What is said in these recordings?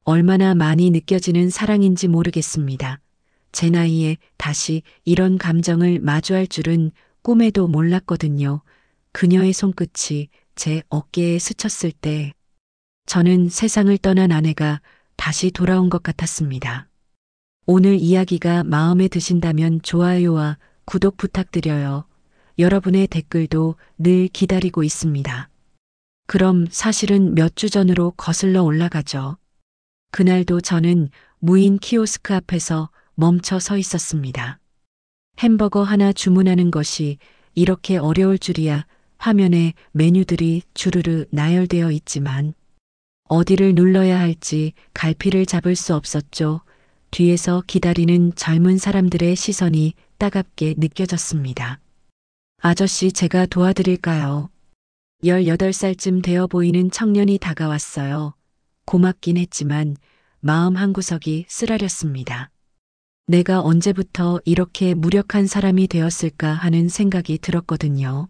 얼마나 많이 느껴지는 사랑인지 모르겠습니다. 제 나이에 다시 이런 감정을 마주할 줄은 꿈에도 몰랐거든요. 그녀의 손끝이 제 어깨에 스쳤을 때 저는 세상을 떠난 아내가 다시 돌아온 것 같았습니다. 오늘 이야기가 마음에 드신다면 좋아요와 구독 부탁드려요. 여러분의 댓글도 늘 기다리고 있습니다. 그럼 사실은 몇 주 전으로 거슬러 올라가죠. 그날도 저는 무인 키오스크 앞에서 멈춰 서 있었습니다. 햄버거 하나 주문하는 것이 이렇게 어려울 줄이야. 화면에 메뉴들이 주르르 나열되어 있지만 어디를 눌러야 할지 갈피를 잡을 수 없었죠. 뒤에서 기다리는 젊은 사람들의 시선이 따갑게 느껴졌습니다. 아저씨, 제가 도와드릴까요? 18살쯤 되어 보이는 청년이 다가왔어요. 고맙긴 했지만 마음 한구석이 쓰라렸습니다. 내가 언제부터 이렇게 무력한 사람이 되었을까 하는 생각이 들었거든요.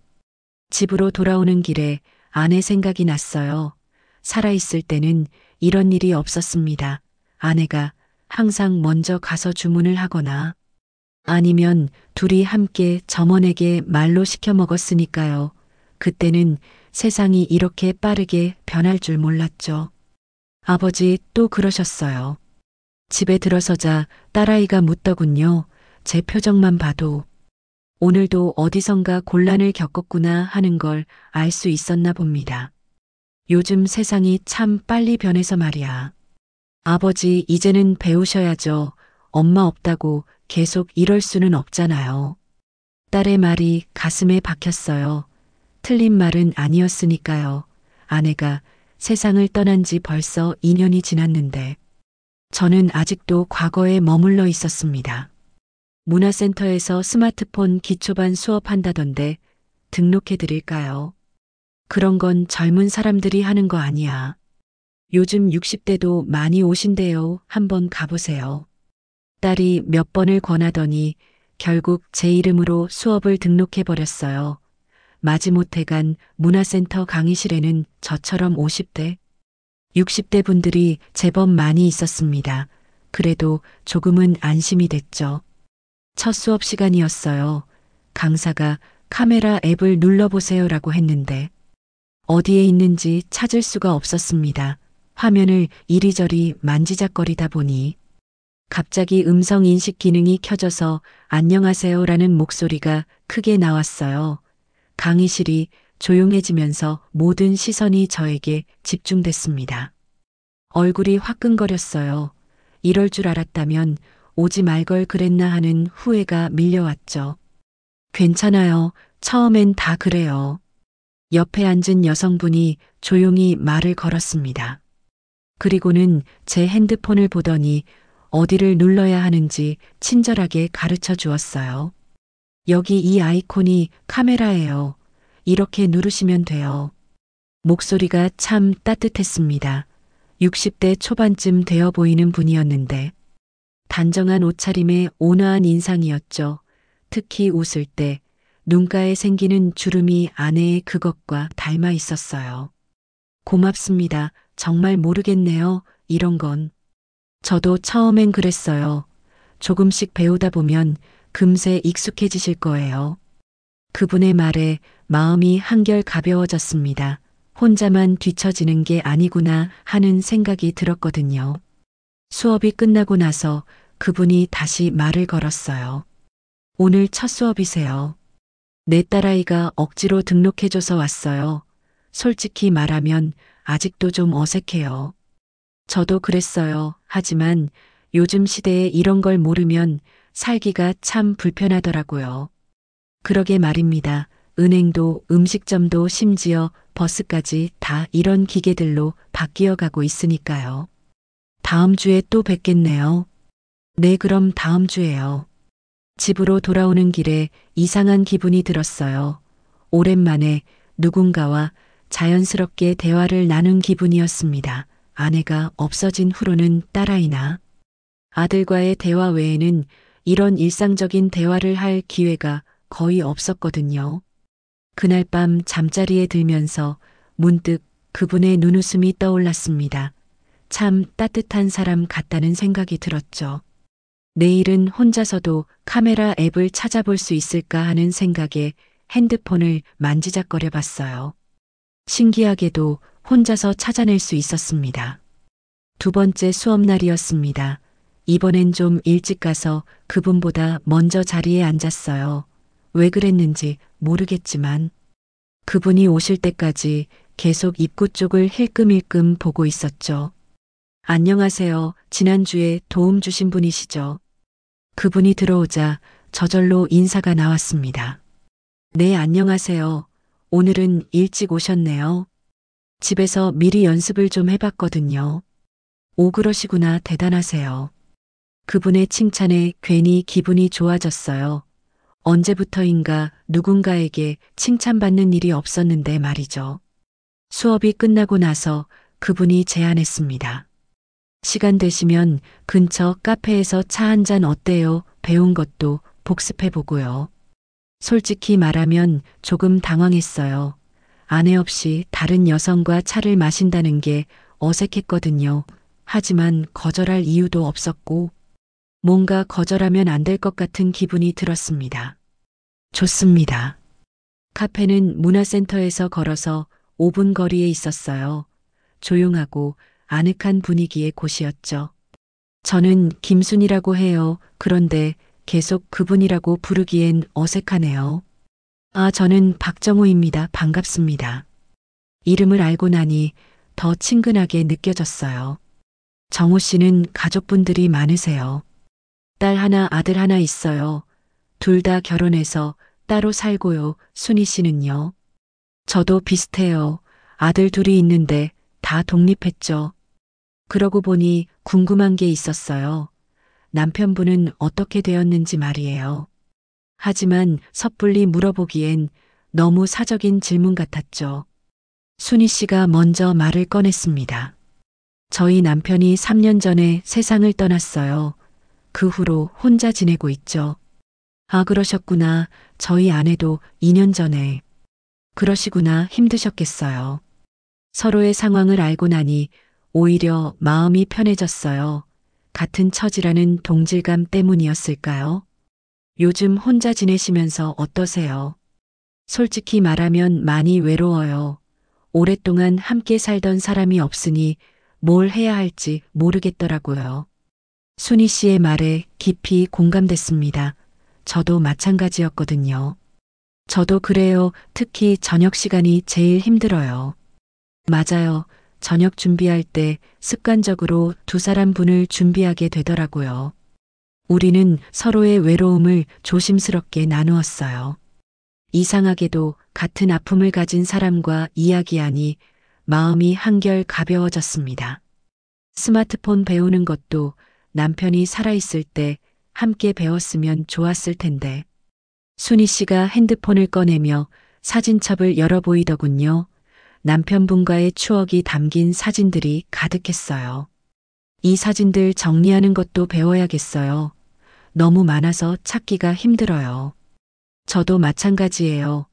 집으로 돌아오는 길에 아내 생각이 났어요. 살아있을 때는 이런 일이 없었습니다. 아내가 항상 먼저 가서 주문을 하거나 아니면 둘이 함께 점원에게 말로 시켜 먹었으니까요. 그때는 세상이 이렇게 빠르게 변할 줄 몰랐죠. 아버지 또 그러셨어요. 집에 들어서자 딸아이가 묻더군요. 제 표정만 봐도 오늘도 어디선가 곤란을 겪었구나 하는 걸 알 수 있었나 봅니다. 요즘 세상이 참 빨리 변해서 말이야. 아버지, 이제는 배우셔야죠. 엄마 없다고 계속 이럴 수는 없잖아요. 딸의 말이 가슴에 박혔어요. 틀린 말은 아니었으니까요. 아내가 세상을 떠난 지 벌써 2년이 지났는데 저는 아직도 과거에 머물러 있었습니다. 문화센터에서 스마트폰 기초반 수업한다던데 등록해 드릴까요? 그런 건 젊은 사람들이 하는 거 아니야. 요즘 60대도 많이 오신대요. 한번 가보세요. 딸이 몇 번을 권하더니 결국 제 이름으로 수업을 등록해 버렸어요. 마지못해 간 문화센터 강의실에는 저처럼 50대, 60대 분들이 제법 많이 있었습니다. 그래도 조금은 안심이 됐죠. 첫 수업 시간이었어요. 강사가 카메라 앱을 눌러보세요라고 했는데 어디에 있는지 찾을 수가 없었습니다. 화면을 이리저리 만지작거리다 보니 갑자기 음성 인식 기능이 켜져서 안녕하세요라는 목소리가 크게 나왔어요. 강의실이 조용해지면서 모든 시선이 저에게 집중됐습니다. 얼굴이 화끈거렸어요. 이럴 줄 알았다면 오지 말 걸 그랬나 하는 후회가 밀려왔죠. 괜찮아요. 처음엔 다 그래요. 옆에 앉은 여성분이 조용히 말을 걸었습니다. 그리고는 제 핸드폰을 보더니 어디를 눌러야 하는지 친절하게 가르쳐 주었어요. 여기 이 아이콘이 카메라예요. 이렇게 누르시면 돼요. 목소리가 참 따뜻했습니다. 60대 초반쯤 되어 보이는 분이었는데 단정한 옷차림에 온화한 인상이었죠. 특히 웃을 때 눈가에 생기는 주름이 아내의 그것과 닮아 있었어요. 고맙습니다. 정말 모르겠네요. 이런 건. 저도 처음엔 그랬어요. 조금씩 배우다 보면 금세 익숙해지실 거예요. 그분의 말에 마음이 한결 가벼워졌습니다. 혼자만 뒤처지는 게 아니구나 하는 생각이 들었거든요. 수업이 끝나고 나서 그분이 다시 말을 걸었어요. 오늘 첫 수업이세요. 내 딸아이가 억지로 등록해줘서 왔어요. 솔직히 말하면 아직도 좀 어색해요. 저도 그랬어요. 하지만 요즘 시대에 이런 걸 모르면 살기가 참 불편하더라고요. 그러게 말입니다. 은행도 음식점도 심지어 버스까지 다 이런 기계들로 바뀌어 가고 있으니까요. 다음 주에 또 뵙겠네요. 네, 그럼 다음 주에요. 집으로 돌아오는 길에 이상한 기분이 들었어요. 오랜만에 누군가와 자연스럽게 대화를 나눈 기분이었습니다. 아내가 없어진 후로는 딸아이나 아들과의 대화 외에는 이런 일상적인 대화를 할 기회가 거의 없었거든요. 그날 밤 잠자리에 들면서 문득 그분의 눈웃음이 떠올랐습니다. 참 따뜻한 사람 같다는 생각이 들었죠. 내일은 혼자서도 카메라 앱을 찾아볼 수 있을까 하는 생각에 핸드폰을 만지작거려 봤어요. 신기하게도 혼자서 찾아낼 수 있었습니다. 두 번째 수업날이었습니다. 이번엔 좀 일찍 가서 그분보다 먼저 자리에 앉았어요. 왜 그랬는지 모르겠지만 그분이 오실 때까지 계속 입구 쪽을 힐끔힐끔 보고 있었죠. 안녕하세요. 지난주에 도움 주신 분이시죠? 그분이 들어오자 저절로 인사가 나왔습니다. 네, 안녕하세요. 오늘은 일찍 오셨네요. 집에서 미리 연습을 좀 해봤거든요. 오, 그러시구나. 대단하세요. 그분의 칭찬에 괜히 기분이 좋아졌어요. 언제부터인가 누군가에게 칭찬받는 일이 없었는데 말이죠. 수업이 끝나고 나서 그분이 제안했습니다. 시간 되시면 근처 카페에서 차 한잔 어때요? 배운 것도 복습해보고요. 솔직히 말하면 조금 당황했어요. 아내 없이 다른 여성과 차를 마신다는 게 어색했거든요. 하지만 거절할 이유도 없었고 뭔가 거절하면 안 될 것 같은 기분이 들었습니다. 좋습니다. 카페는 문화센터에서 걸어서 5분 거리에 있었어요. 조용하고 아늑한 분위기의 곳이었죠. 저는 김순이라고 해요. 그런데 계속 그분이라고 부르기엔 어색하네요. 아, 저는 박정호입니다. 반갑습니다. 이름을 알고 나니 더 친근하게 느껴졌어요. 정호 씨는 가족분들이 많으세요. 딸 하나, 아들 하나 있어요. 둘 다 결혼해서 따로 살고요. 순희 씨는요? 저도 비슷해요. 아들 둘이 있는데 다 독립했죠. 그러고 보니 궁금한 게 있었어요. 남편분은 어떻게 되었는지 말이에요. 하지만 섣불리 물어보기엔 너무 사적인 질문 같았죠. 순희 씨가 먼저 말을 꺼냈습니다. 저희 남편이 3년 전에 세상을 떠났어요. 그 후로 혼자 지내고 있죠. 아, 그러셨구나. 저희 아내도 2년 전에. 그러시구나. 힘드셨겠어요. 서로의 상황을 알고 나니 오히려 마음이 편해졌어요. 같은 처지라는 동질감 때문이었을까요? 요즘 혼자 지내시면서 어떠세요? 솔직히 말하면 많이 외로워요. 오랫동안 함께 살던 사람이 없으니 뭘 해야 할지 모르겠더라고요. 순희 씨의 말에 깊이 공감됐습니다. 저도 마찬가지였거든요. 저도 그래요. 특히 저녁 시간이 제일 힘들어요. 맞아요. 저녁 준비할 때 습관적으로 두 사람 분을 준비하게 되더라고요. 우리는 서로의 외로움을 조심스럽게 나누었어요. 이상하게도 같은 아픔을 가진 사람과 이야기하니 마음이 한결 가벼워졌습니다. 스마트폰 배우는 것도 남편이 살아있을 때 함께 배웠으면 좋았을 텐데. 순희 씨가 핸드폰을 꺼내며 사진첩을 열어 보이더군요. 남편분과의 추억이 담긴 사진들이 가득했어요. 이 사진들 정리하는 것도 배워야겠어요. 너무 많아서 찾기가 힘들어요. 저도 마찬가지예요.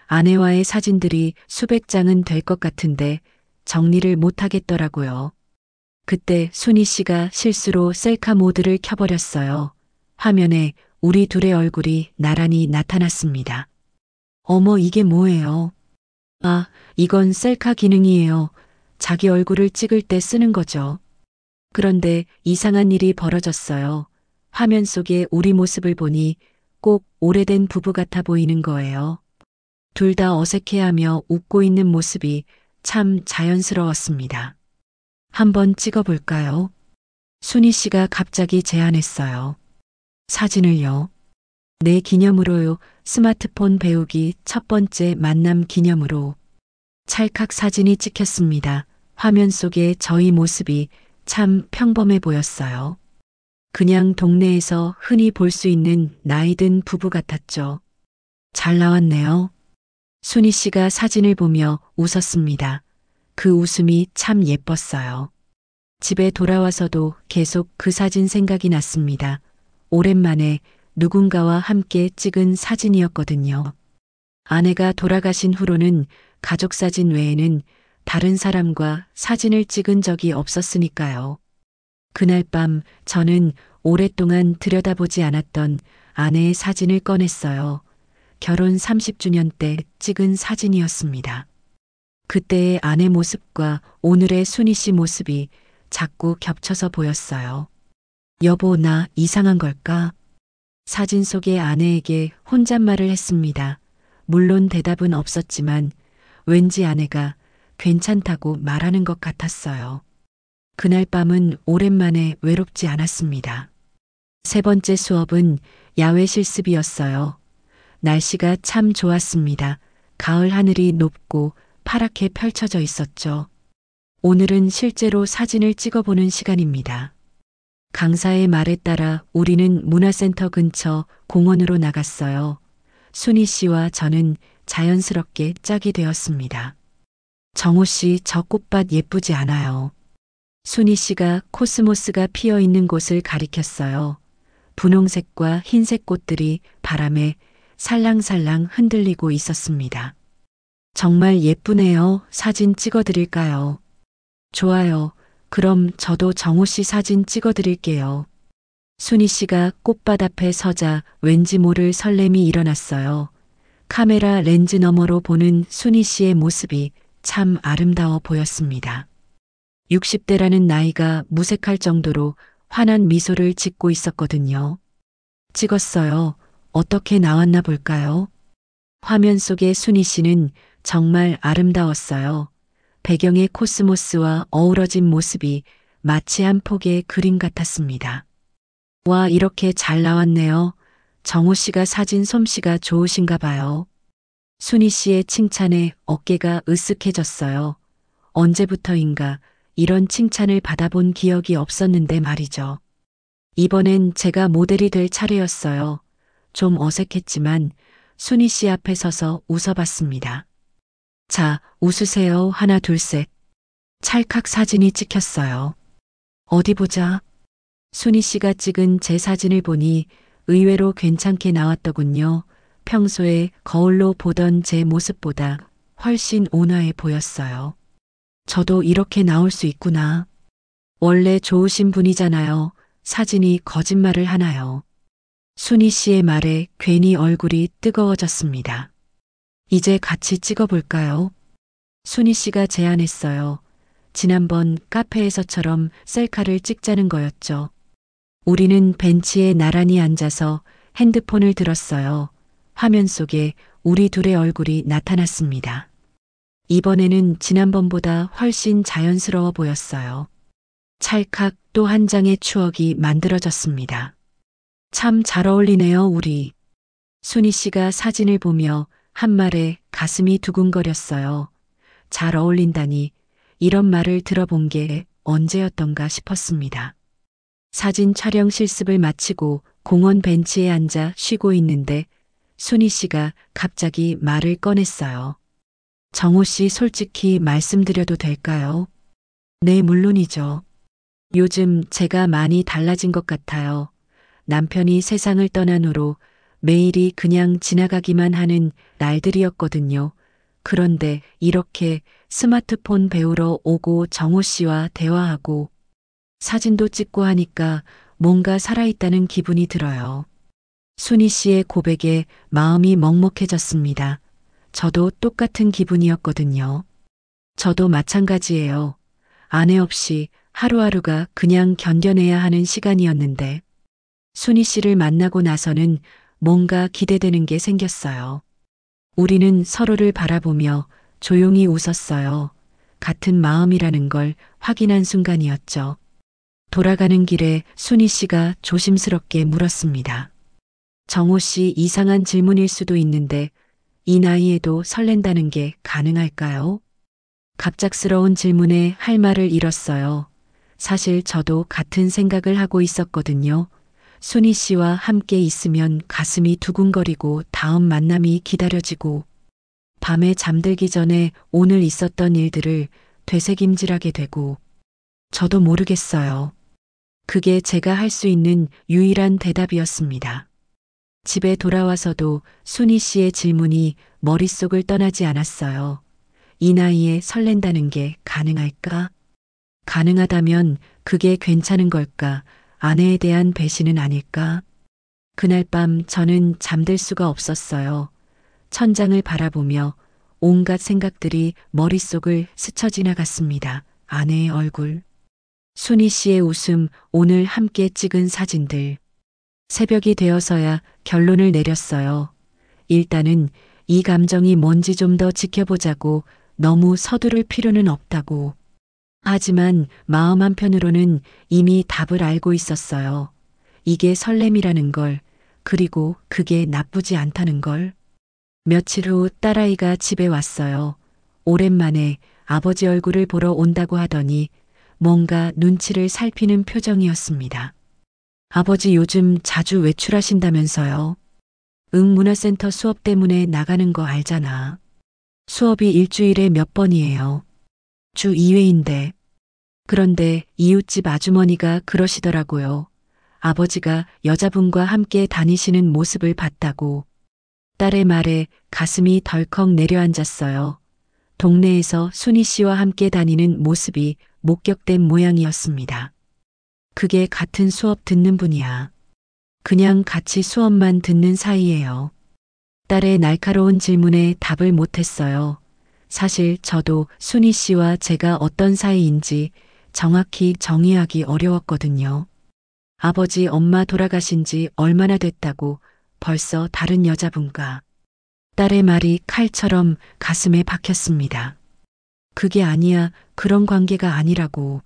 아내와의 사진들이 수백 장은 될 것 같은데 정리를 못 하겠더라고요. 그때 순희 씨가 실수로 셀카 모드를 켜버렸어요. 화면에 우리 둘의 얼굴이 나란히 나타났습니다. 어머, 이게 뭐예요? 아, 이건 셀카 기능이에요. 자기 얼굴을 찍을 때 쓰는 거죠. 그런데 이상한 일이 벌어졌어요. 화면 속에 우리 모습을 보니 꼭 오래된 부부 같아 보이는 거예요. 둘 다 어색해하며 웃고 있는 모습이 참 자연스러웠습니다. 한번 찍어볼까요? 순희 씨가 갑자기 제안했어요. 사진을요? 내 기념으로요. 스마트폰 배우기 첫 번째 만남 기념으로. 찰칵 사진이 찍혔습니다. 화면 속에 저희 모습이 참 평범해 보였어요. 그냥 동네에서 흔히 볼 수 있는 나이든 부부 같았죠. 잘 나왔네요. 순희 씨가 사진을 보며 웃었습니다. 그 웃음이 참 예뻤어요. 집에 돌아와서도 계속 그 사진 생각이 났습니다. 오랜만에 누군가와 함께 찍은 사진이었거든요. 아내가 돌아가신 후로는 가족 사진 외에는 다른 사람과 사진을 찍은 적이 없었으니까요. 그날 밤 저는 오랫동안 들여다보지 않았던 아내의 사진을 꺼냈어요. 결혼 30주년 때 찍은 사진이었습니다. 그때의 아내 모습과 오늘의 순희 씨 모습이 자꾸 겹쳐서 보였어요. 여보, 나 이상한 걸까? 사진 속의 아내에게 혼잣말을 했습니다. 물론 대답은 없었지만 왠지 아내가 괜찮다고 말하는 것 같았어요. 그날 밤은 오랜만에 외롭지 않았습니다. 세 번째 수업은 야외 실습이었어요. 날씨가 참 좋았습니다. 가을 하늘이 높고 파랗게 펼쳐져 있었죠. 오늘은 실제로 사진을 찍어보는 시간입니다. 강사의 말에 따라 우리는 문화센터 근처 공원으로 나갔어요. 순희 씨와 저는 자연스럽게 짝이 되었습니다. 정호 씨, 저 꽃밭 예쁘지 않아요? 순희 씨가 코스모스가 피어 있는 곳을 가리켰어요. 분홍색과 흰색 꽃들이 바람에 살랑살랑 흔들리고 있었습니다. 정말 예쁘네요. 사진 찍어드릴까요? 좋아요. 그럼 저도 정호 씨 사진 찍어드릴게요. 순희 씨가 꽃밭 앞에 서자 왠지 모를 설렘이 일어났어요. 카메라 렌즈 너머로 보는 순희 씨의 모습이 참 아름다워 보였습니다. 60대라는 나이가 무색할 정도로 환한 미소를 짓고 있었거든요. 찍었어요. 어떻게 나왔나 볼까요? 화면 속의 순희 씨는 정말 아름다웠어요. 배경의 코스모스와 어우러진 모습이 마치 한 폭의 그림 같았습니다. 와, 이렇게 잘 나왔네요. 정호 씨가 사진 솜씨가 좋으신가 봐요. 순희 씨의 칭찬에 어깨가 으쓱해졌어요. 언제부터인가 이런 칭찬을 받아본 기억이 없었는데 말이죠. 이번엔 제가 모델이 될 차례였어요. 좀 어색했지만 순희 씨 앞에 서서 웃어봤습니다. 자, 웃으세요. 하나, 둘, 셋. 찰칵 사진이 찍혔어요. 어디 보자. 순희 씨가 찍은 제 사진을 보니 의외로 괜찮게 나왔더군요. 평소에 거울로 보던 제 모습보다 훨씬 온화해 보였어요. 저도 이렇게 나올 수 있구나. 원래 좋으신 분이잖아요. 사진이 거짓말을 하나요? 순희 씨의 말에 괜히 얼굴이 뜨거워졌습니다. 이제 같이 찍어볼까요? 순희 씨가 제안했어요. 지난번 카페에서처럼 셀카를 찍자는 거였죠. 우리는 벤치에 나란히 앉아서 핸드폰을 들었어요. 화면 속에 우리 둘의 얼굴이 나타났습니다. 이번에는 지난번보다 훨씬 자연스러워 보였어요. 찰칵 또 한 장의 추억이 만들어졌습니다. 참 잘 어울리네요, 우리. 순희 씨가 사진을 보며 한 말에 가슴이 두근거렸어요. 잘 어울린다니 이런 말을 들어본 게 언제였던가 싶었습니다. 사진 촬영 실습을 마치고 공원 벤치에 앉아 쉬고 있는데 순희 씨가 갑자기 말을 꺼냈어요. 정호 씨, 솔직히 말씀드려도 될까요? 네, 물론이죠. 요즘 제가 많이 달라진 것 같아요. 남편이 세상을 떠난 후로 매일이 그냥 지나가기만 하는 날들이었거든요. 그런데 이렇게 스마트폰 배우러 오고 정호 씨와 대화하고 사진도 찍고 하니까 뭔가 살아있다는 기분이 들어요. 순희 씨의 고백에 마음이 먹먹해졌습니다. 저도 똑같은 기분이었거든요. 저도 마찬가지예요. 아내 없이 하루하루가 그냥 견뎌내야 하는 시간이었는데 순희 씨를 만나고 나서는 뭔가 기대되는 게 생겼어요. 우리는 서로를 바라보며 조용히 웃었어요. 같은 마음이라는 걸 확인한 순간이었죠. 돌아가는 길에 순희 씨가 조심스럽게 물었습니다. 정호 씨, 이상한 질문일 수도 있는데 이 나이에도 설렌다는 게 가능할까요? 갑작스러운 질문에 할 말을 잃었어요. 사실 저도 같은 생각을 하고 있었거든요. 순희 씨와 함께 있으면 가슴이 두근거리고 다음 만남이 기다려지고 밤에 잠들기 전에 오늘 있었던 일들을 되새김질하게 되고 저도 모르겠어요. 그게 제가 할 수 있는 유일한 대답이었습니다. 집에 돌아와서도 순희 씨의 질문이 머릿속을 떠나지 않았어요. 이 나이에 설렌다는 게 가능할까? 가능하다면 그게 괜찮은 걸까? 아내에 대한 배신은 아닐까? 그날 밤 저는 잠들 수가 없었어요. 천장을 바라보며 온갖 생각들이 머릿속을 스쳐 지나갔습니다. 아내의 얼굴, 순희 씨의 웃음, 오늘 함께 찍은 사진들. 새벽이 되어서야 결론을 내렸어요. 일단은 이 감정이 뭔지 좀 더 지켜보자고, 너무 서두를 필요는 없다고. 하지만 마음 한편으로는 이미 답을 알고 있었어요. 이게 설렘이라는 걸, 그리고 그게 나쁘지 않다는 걸. 며칠 후 딸아이가 집에 왔어요. 오랜만에 아버지 얼굴을 보러 온다고 하더니 뭔가 눈치를 살피는 표정이었습니다. 아버지 요즘 자주 외출하신다면서요? 응, 문화센터 수업 때문에 나가는 거 알잖아. 수업이 일주일에 몇 번이에요. 주 2회인데. 그런데 이웃집 아주머니가 그러시더라고요. 아버지가 여자분과 함께 다니시는 모습을 봤다고. 딸의 말에 가슴이 덜컥 내려앉았어요. 동네에서 순희 씨와 함께 다니는 모습이 목격된 모양이었습니다. 그게 같은 수업 듣는 분이야. 그냥 같이 수업만 듣는 사이예요. 딸의 날카로운 질문에 답을 못했어요. 사실 저도 순희 씨와 제가 어떤 사이인지 정확히 정의하기 어려웠거든요. 아버지 엄마 돌아가신 지 얼마나 됐다고 벌써 다른 여자분과. 딸의 말이 칼처럼 가슴에 박혔습니다. 그게 아니야. 그런 관계가 아니라고.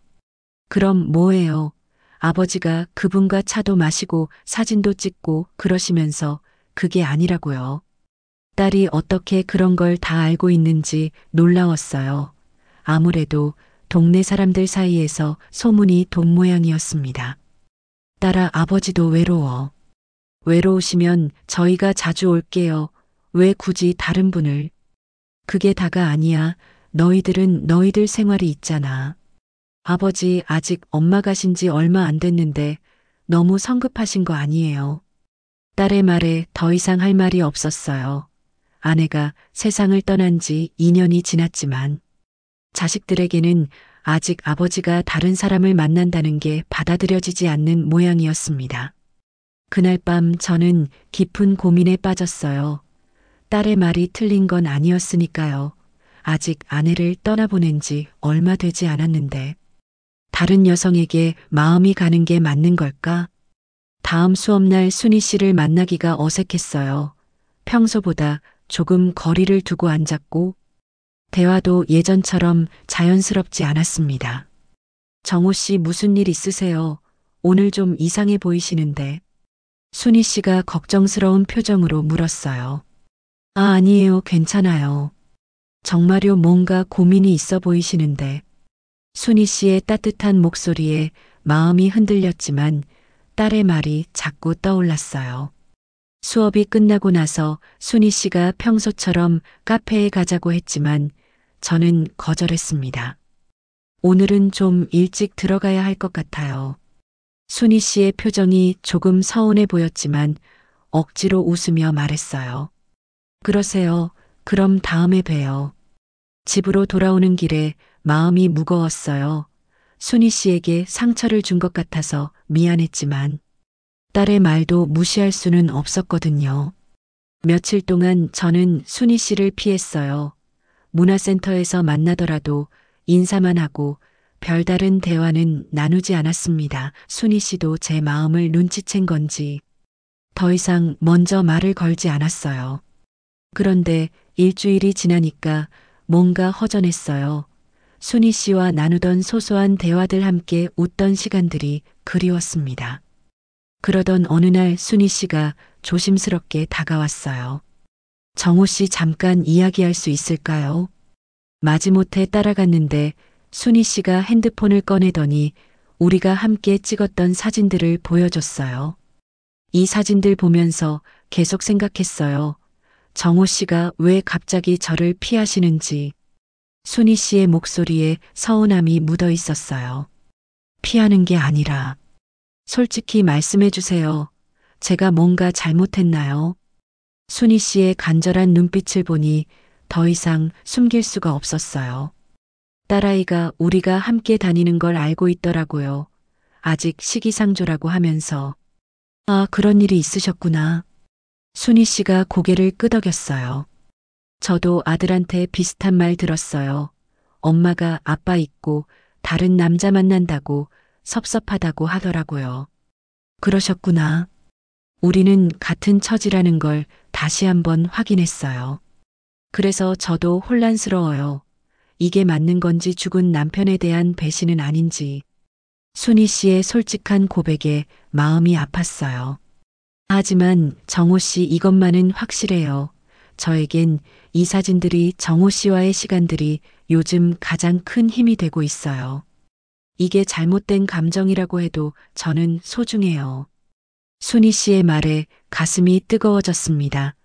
그럼 뭐예요? 아버지가 그분과 차도 마시고 사진도 찍고 그러시면서 그게 아니라고요. 딸이 어떻게 그런 걸 다 알고 있는지 놀라웠어요. 아무래도 동네 사람들 사이에서 소문이 돈 모양이었습니다. 딸아, 아버지도 외로워. 외로우시면 저희가 자주 올게요. 왜 굳이 다른 분을? 그게 다가 아니야. 너희들은 너희들 생활이 있잖아. 아버지 아직 엄마 가신 지 얼마 안 됐는데 너무 성급하신 거 아니에요. 딸의 말에 더 이상 할 말이 없었어요. 아내가 세상을 떠난 지 2년이 지났지만 자식들에게는 아직 아버지가 다른 사람을 만난다는 게 받아들여지지 않는 모양이었습니다. 그날 밤 저는 깊은 고민에 빠졌어요. 딸의 말이 틀린 건 아니었으니까요. 아직 아내를 떠나보낸 지 얼마 되지 않았는데 다른 여성에게 마음이 가는 게 맞는 걸까? 다음 수업날 순희 씨를 만나기가 어색했어요. 평소보다 조금 거리를 두고 앉았고 대화도 예전처럼 자연스럽지 않았습니다. 정호 씨 무슨 일 있으세요? 오늘 좀 이상해 보이시는데. 순희 씨가 걱정스러운 표정으로 물었어요. 아, 아니에요. 괜찮아요. 정말요, 뭔가 고민이 있어 보이시는데. 순희 씨의 따뜻한 목소리에 마음이 흔들렸지만 딸의 말이 자꾸 떠올랐어요. 수업이 끝나고 나서 순희 씨가 평소처럼 카페에 가자고 했지만 저는 거절했습니다. 오늘은 좀 일찍 들어가야 할 것 같아요. 순희 씨의 표정이 조금 서운해 보였지만 억지로 웃으며 말했어요. 그러세요. 그럼 다음에 봬요. 집으로 돌아오는 길에 마음이 무거웠어요. 순희 씨에게 상처를 준 것 같아서 미안했지만 딸의 말도 무시할 수는 없었거든요. 며칠 동안 저는 순희 씨를 피했어요. 문화센터에서 만나더라도 인사만 하고 별다른 대화는 나누지 않았습니다. 순희 씨도 제 마음을 눈치챈 건지 더 이상 먼저 말을 걸지 않았어요. 그런데 일주일이 지나니까 뭔가 허전했어요. 순희 씨와 나누던 소소한 대화들 함께 웃던 시간들이 그리웠습니다. 그러던 어느 날 순희 씨가 조심스럽게 다가왔어요. 정호 씨 잠깐 이야기할 수 있을까요? 마지못해 따라갔는데 순희 씨가 핸드폰을 꺼내더니 우리가 함께 찍었던 사진들을 보여줬어요. 이 사진들 보면서 계속 생각했어요. 정호 씨가 왜 갑자기 저를 피하시는지. 순희 씨의 목소리에 서운함이 묻어 있었어요. 피하는 게 아니라 솔직히 말씀해 주세요. 제가 뭔가 잘못했나요? 순희 씨의 간절한 눈빛을 보니 더 이상 숨길 수가 없었어요. 딸아이가 우리가 함께 다니는 걸 알고 있더라고요. 아직 시기상조라고 하면서. 아, 그런 일이 있으셨구나. 순희 씨가 고개를 끄덕였어요. 저도 아들한테 비슷한 말 들었어요. 엄마가 아빠 있고 다른 남자 만난다고 섭섭하다고 하더라고요. 그러셨구나. 우리는 같은 처지라는 걸 다시 한번 확인했어요. 그래서 저도 혼란스러워요. 이게 맞는 건지 죽은 남편에 대한 배신은 아닌지. 순희 씨의 솔직한 고백에 마음이 아팠어요. 하지만 정호 씨 이것만은 확실해요. 저에겐 이 사진들이 정호 씨와의 시간들이 요즘 가장 큰 힘이 되고 있어요. 이게 잘못된 감정이라고 해도 저는 소중해요. 순희 씨의 말에 가슴이 뜨거워졌습니다.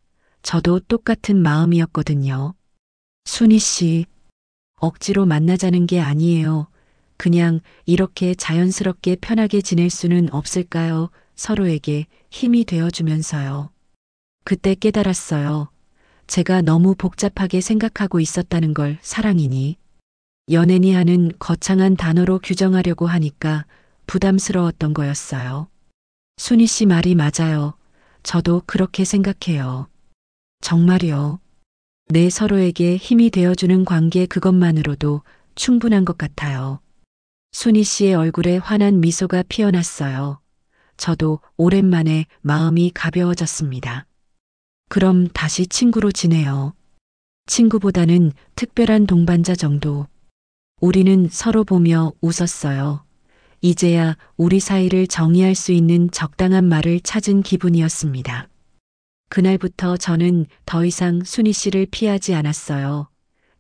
저도 똑같은 마음이었거든요. 순희 씨, 억지로 만나자는 게 아니에요. 그냥 이렇게 자연스럽게 편하게 지낼 수는 없을까요? 서로에게 힘이 되어주면서요. 그때 깨달았어요. 제가 너무 복잡하게 생각하고 있었다는 걸. 사랑이니 연애니 하는 거창한 단어로 규정하려고 하니까 부담스러웠던 거였어요. 순희 씨 말이 맞아요. 저도 그렇게 생각해요. 정말요. 내 서로에게 힘이 되어주는 관계 그것만으로도 충분한 것 같아요. 순희 씨의 얼굴에 환한 미소가 피어났어요. 저도 오랜만에 마음이 가벼워졌습니다. 그럼 다시 친구로 지내요. 친구보다는 특별한 동반자 정도. 우리는 서로 보며 웃었어요. 이제야 우리 사이를 정의할 수 있는 적당한 말을 찾은 기분이었습니다. 그날부터 저는 더 이상 순희 씨를 피하지 않았어요.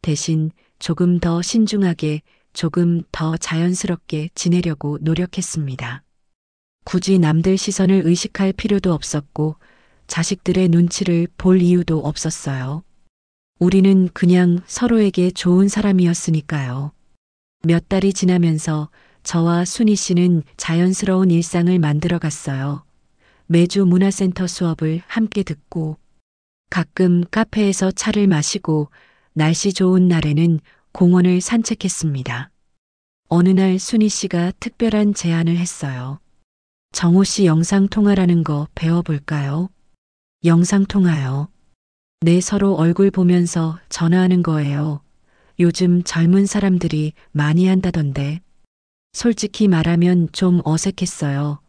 대신 조금 더 신중하게, 조금 더 자연스럽게 지내려고 노력했습니다. 굳이 남들 시선을 의식할 필요도 없었고, 자식들의 눈치를 볼 이유도 없었어요. 우리는 그냥 서로에게 좋은 사람이었으니까요. 몇 달이 지나면서 저와 순희 씨는 자연스러운 일상을 만들어갔어요. 매주 문화센터 수업을 함께 듣고, 가끔 카페에서 차를 마시고, 날씨 좋은 날에는 공원을 산책했습니다. 어느 날 순희 씨가 특별한 제안을 했어요. 정호 씨 영상통화라는 거 배워볼까요? 영상통화요. 네, 서로 얼굴 보면서 전화하는 거예요. 요즘 젊은 사람들이 많이 한다던데. 솔직히 말하면 좀 어색했어요.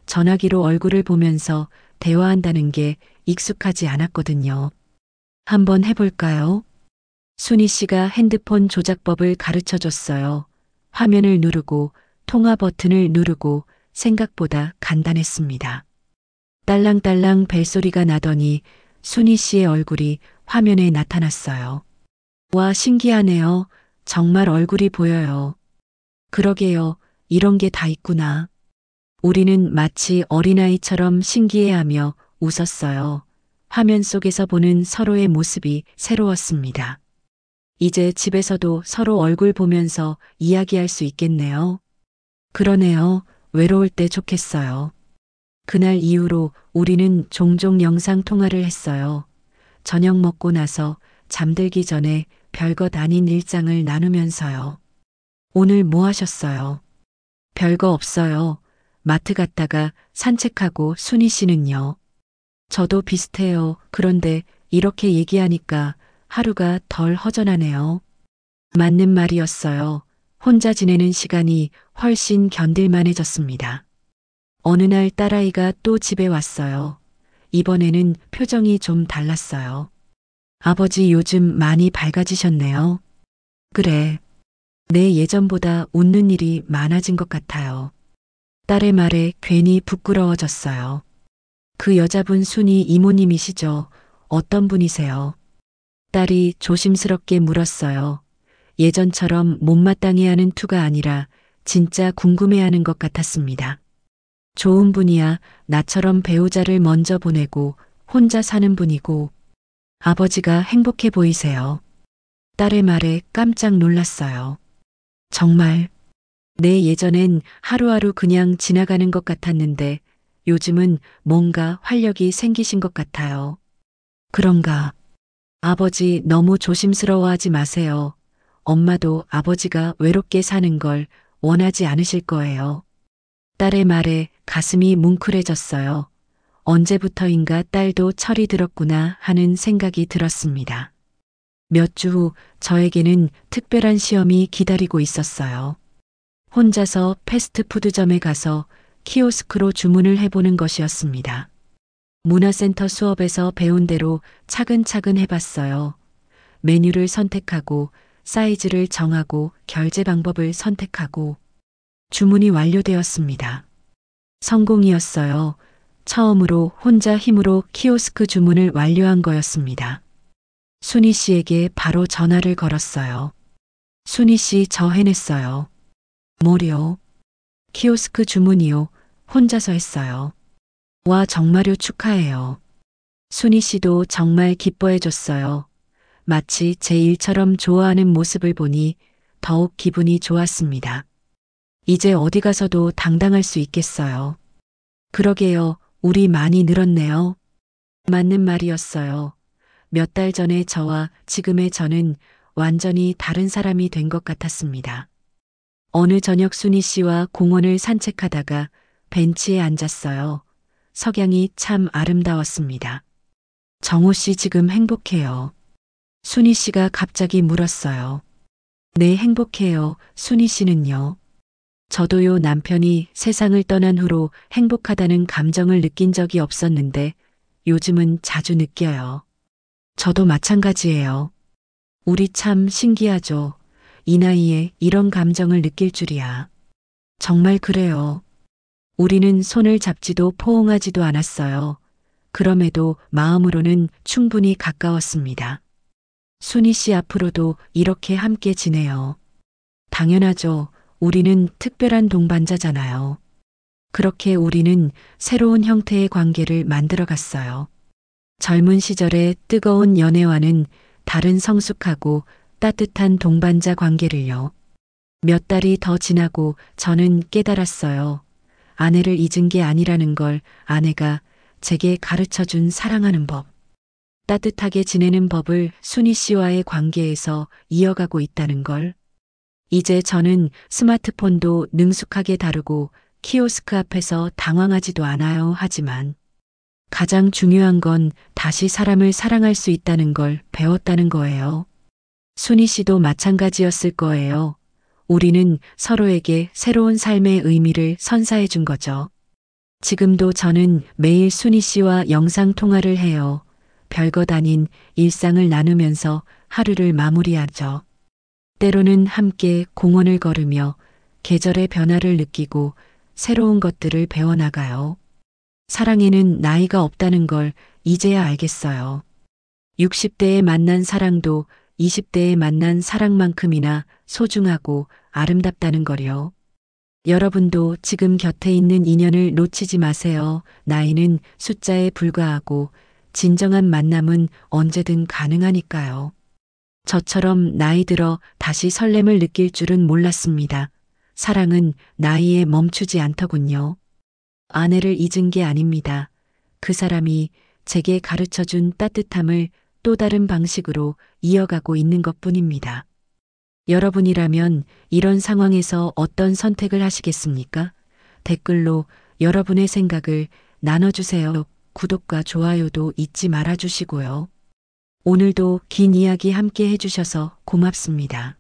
전화기로 얼굴을 보면서 대화한다는 게 익숙하지 않았거든요. 한번 해볼까요? 순희 씨가 핸드폰 조작법을 가르쳐 줬어요. 화면을 누르고 통화 버튼을 누르고 생각보다 간단했습니다. 딸랑딸랑 벨소리가 나더니 순희 씨의 얼굴이 화면에 나타났어요. 와, 신기하네요. 정말 얼굴이 보여요. 그러게요. 이런 게 다 있구나. 우리는 마치 어린아이처럼 신기해하며 웃었어요. 화면 속에서 보는 서로의 모습이 새로웠습니다. 이제 집에서도 서로 얼굴 보면서 이야기할 수 있겠네요. 그러네요. 외로울 때 좋겠어요. 그날 이후로 우리는 종종 영상 통화를 했어요. 저녁 먹고 나서 잠들기 전에 별것 아닌 일상을 나누면서요. 오늘 뭐 하셨어요? 별거 없어요. 마트 갔다가 산책하고. 순희 씨는요? 저도 비슷해요. 그런데 이렇게 얘기하니까 하루가 덜 허전하네요. 맞는 말이었어요. 혼자 지내는 시간이 훨씬 견딜만해졌습니다. 어느 날 딸아이가 또 집에 왔어요. 이번에는 표정이 좀 달랐어요. 아버지 요즘 많이 밝아지셨네요. 그래. 내 예전보다 웃는 일이 많아진 것 같아요. 딸의 말에 괜히 부끄러워졌어요. 그 여자분 순희 이모님이시죠? 어떤 분이세요? 딸이 조심스럽게 물었어요. 예전처럼 못마땅해하는 투가 아니라 진짜 궁금해하는 것 같았습니다. 좋은 분이야. 나처럼 배우자를 먼저 보내고 혼자 사는 분이고. 아버지가 행복해 보이세요. 딸의 말에 깜짝 놀랐어요. 정말. 내 예전엔 하루하루 그냥 지나가는 것 같았는데 요즘은 뭔가 활력이 생기신 것 같아요. 그런가? 아버지 너무 조심스러워하지 마세요. 엄마도 아버지가 외롭게 사는 걸 원하지 않으실 거예요. 딸의 말에 가슴이 뭉클해졌어요. 언제부터인가 딸도 철이 들었구나 하는 생각이 들었습니다. 몇 주 후 저에게는 특별한 시험이 기다리고 있었어요. 혼자서 패스트푸드점에 가서 키오스크로 주문을 해보는 것이었습니다. 문화센터 수업에서 배운 대로 차근차근 해봤어요. 메뉴를 선택하고 사이즈를 정하고 결제 방법을 선택하고 주문이 완료되었습니다. 성공이었어요. 처음으로 혼자 힘으로 키오스크 주문을 완료한 거였습니다. 순희 씨에게 바로 전화를 걸었어요. 순희 씨, 저 해냈어요. 뭐요? 키오스크 주문이요. 혼자서 했어요. 와, 정말요, 축하해요. 순희 씨도 정말 기뻐해줬어요. 마치 제 일처럼 좋아하는 모습을 보니 더욱 기분이 좋았습니다. 이제 어디 가서도 당당할 수 있겠어요. 그러게요. 우리 많이 늘었네요. 맞는 말이었어요. 몇 달 전에 저와 지금의 저는 완전히 다른 사람이 된 것 같았습니다. 어느 저녁 순희 씨와 공원을 산책하다가 벤치에 앉았어요. 석양이 참 아름다웠습니다. 정호 씨 지금 행복해요. 순희 씨가 갑자기 물었어요. 네, 행복해요. 순희 씨는요? 저도요. 남편이 세상을 떠난 후로 행복하다는 감정을 느낀 적이 없었는데 요즘은 자주 느껴요. 저도 마찬가지예요. 우리 참 신기하죠. 이 나이에 이런 감정을 느낄 줄이야. 정말 그래요. 우리는 손을 잡지도 포옹하지도 않았어요. 그럼에도 마음으로는 충분히 가까웠습니다. 순희 씨 앞으로도 이렇게 함께 지내요. 당연하죠. 우리는 특별한 동반자잖아요. 그렇게 우리는 새로운 형태의 관계를 만들어 갔어요. 젊은 시절의 뜨거운 연애와는 다른 성숙하고 따뜻한 동반자 관계를요. 몇 달이 더 지나고 저는 깨달았어요. 아내를 잊은 게 아니라는 걸, 아내가 제게 가르쳐 준 사랑하는 법, 따뜻하게 지내는 법을 순희 씨와의 관계에서 이어가고 있다는 걸. 이제 저는 스마트폰도 능숙하게 다루고 키오스크 앞에서 당황하지도 않아요. 하지만 가장 중요한 건 다시 사람을 사랑할 수 있다는 걸 배웠다는 거예요. 순희 씨도 마찬가지였을 거예요. 우리는 서로에게 새로운 삶의 의미를 선사해 준 거죠. 지금도 저는 매일 순희 씨와 영상 통화를 해요. 별것 아닌 일상을 나누면서 하루를 마무리하죠. 때로는 함께 공원을 걸으며 계절의 변화를 느끼고 새로운 것들을 배워나가요. 사랑에는 나이가 없다는 걸 이제야 알겠어요. 60대에 만난 사랑도 20대에 만난 사랑만큼이나 소중하고 아름답다는 걸요. 여러분도 지금 곁에 있는 인연을 놓치지 마세요. 나이는 숫자에 불과하고 진정한 만남은 언제든 가능하니까요. 저처럼 나이 들어 다시 설렘을 느낄 줄은 몰랐습니다. 사랑은 나이에 멈추지 않더군요. 아내를 잊은 게 아닙니다. 그 사람이 제게 가르쳐 준 따뜻함을 또 다른 방식으로 이어가고 있는 것뿐입니다. 여러분이라면 이런 상황에서 어떤 선택을 하시겠습니까? 댓글로 여러분의 생각을 나눠주세요. 구독과 좋아요도 잊지 말아주시고요. 오늘도 긴 이야기 함께 해주셔서 고맙습니다.